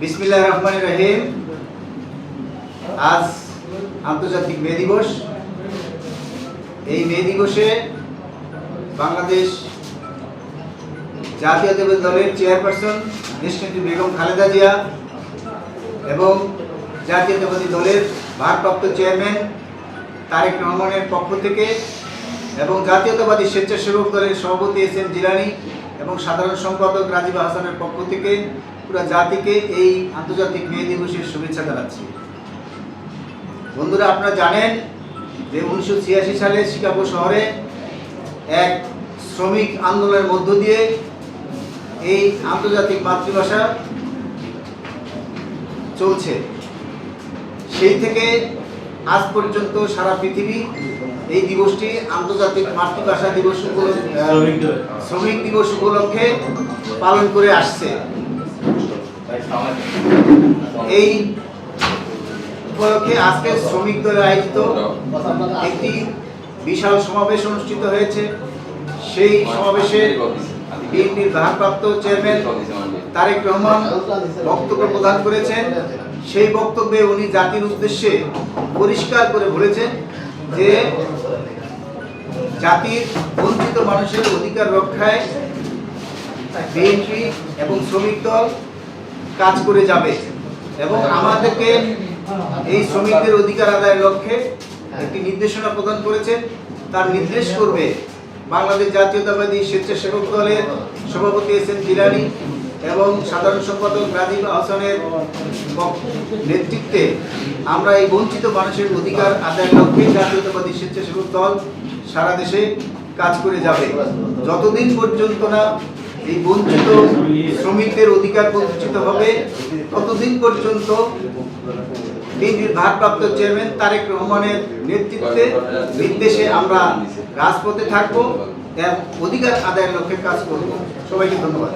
বিসমিল্লাহির রহমানির রহিম। আজ আন্তর্জাতিক মে দিবস। এই মে দিবসে বাংলাদেশ জাতীয়তাবাদী দলের চেয়ারপারসন দেশনেত্রী বেগম খালেদা জিয়া এবং জাতীয়তাবাদী দলের ভারপ্রাপ্ত চেয়ারম্যান তারেক রহমানের পক্ষ থেকে এবং জাতীয়তাবাদী স্বেচ্ছাসেবক দলের সভাপতি এস.এম. জিলানী এবং সাধারণ সম্পাদক রাজীব হাসানের পক্ষ থেকে পুরো জাতিকে এই আন্তর্জাতিক মে দিবসের শুভেচ্ছা জানাচ্ছি। বন্ধুরা, আপনারা জানেন যে 1986 সালে শিকাগো শহরে এক শ্রমিক আন্দোলনের মধ্য দিয়ে এই আন্তর্জাতিক মাতৃভাষা চলছে। সেই থেকে আজ পর্যন্ত সারা পৃথিবী এই দিবসটি আন্তর্জাতিক মাতৃভাষা দিবস শ্রমিক দিবস উপলক্ষে পালন করে আসছে। এই উপলক্ষে আজকে শ্রমিক দলের আয়োজিত একটি বিশাল সমাবেশ অনুষ্ঠিত হয়েছে। সেই সমাবেশে বিএনপির ভারপ্রাপ্ত চেয়ারম্যান তারেক রহমান বক্তব্য প্রদান করেছেন। সেই বক্তব্যে উনি জাতির উদ্দেশ্যে পরিষ্কার করে বলেছেন যে জাতির বঞ্চিত মানুষের অধিকার রক্ষায় বিএনপি এবং শ্রমিক দল কাজ করে যাবে এবং আমাদেরকে এই শ্রমিকদের অধিকার আদায়ের লক্ষ্যে একটি নির্দেশনা প্রদান করেছেন। তার নির্দেশ করবে বাংলাদেশ জাতীয়তাবাদী স্বেচ্ছাসেবক দলের সভাপতি এস.এম. জিলানী এবং সাধারণ সম্পাদক রাজীব হাসানের নেতৃত্বে আমরা এই বঞ্চিত মানুষের অধিকার আদায়ের লক্ষ্যে জাতীয়তাবাদী স্বেচ্ছাসেবক দল সারা দেশে কাজ করে যাবে। যতদিন পর্যন্ত না এই বঞ্চিত শ্রমিকদের অধিকার প্রতিষ্ঠিত হবে ততদিন পর্যন্ত বিএনপির ভারপ্রাপ্ত চেয়ারম্যান তারেক রহমানের নেতৃত্বে নির্দেশে আমরা রাজপথে থাকবো এবং অধিকার আদায়ের লক্ষ্যে কাজ করব। সবাইকে ধন্যবাদ।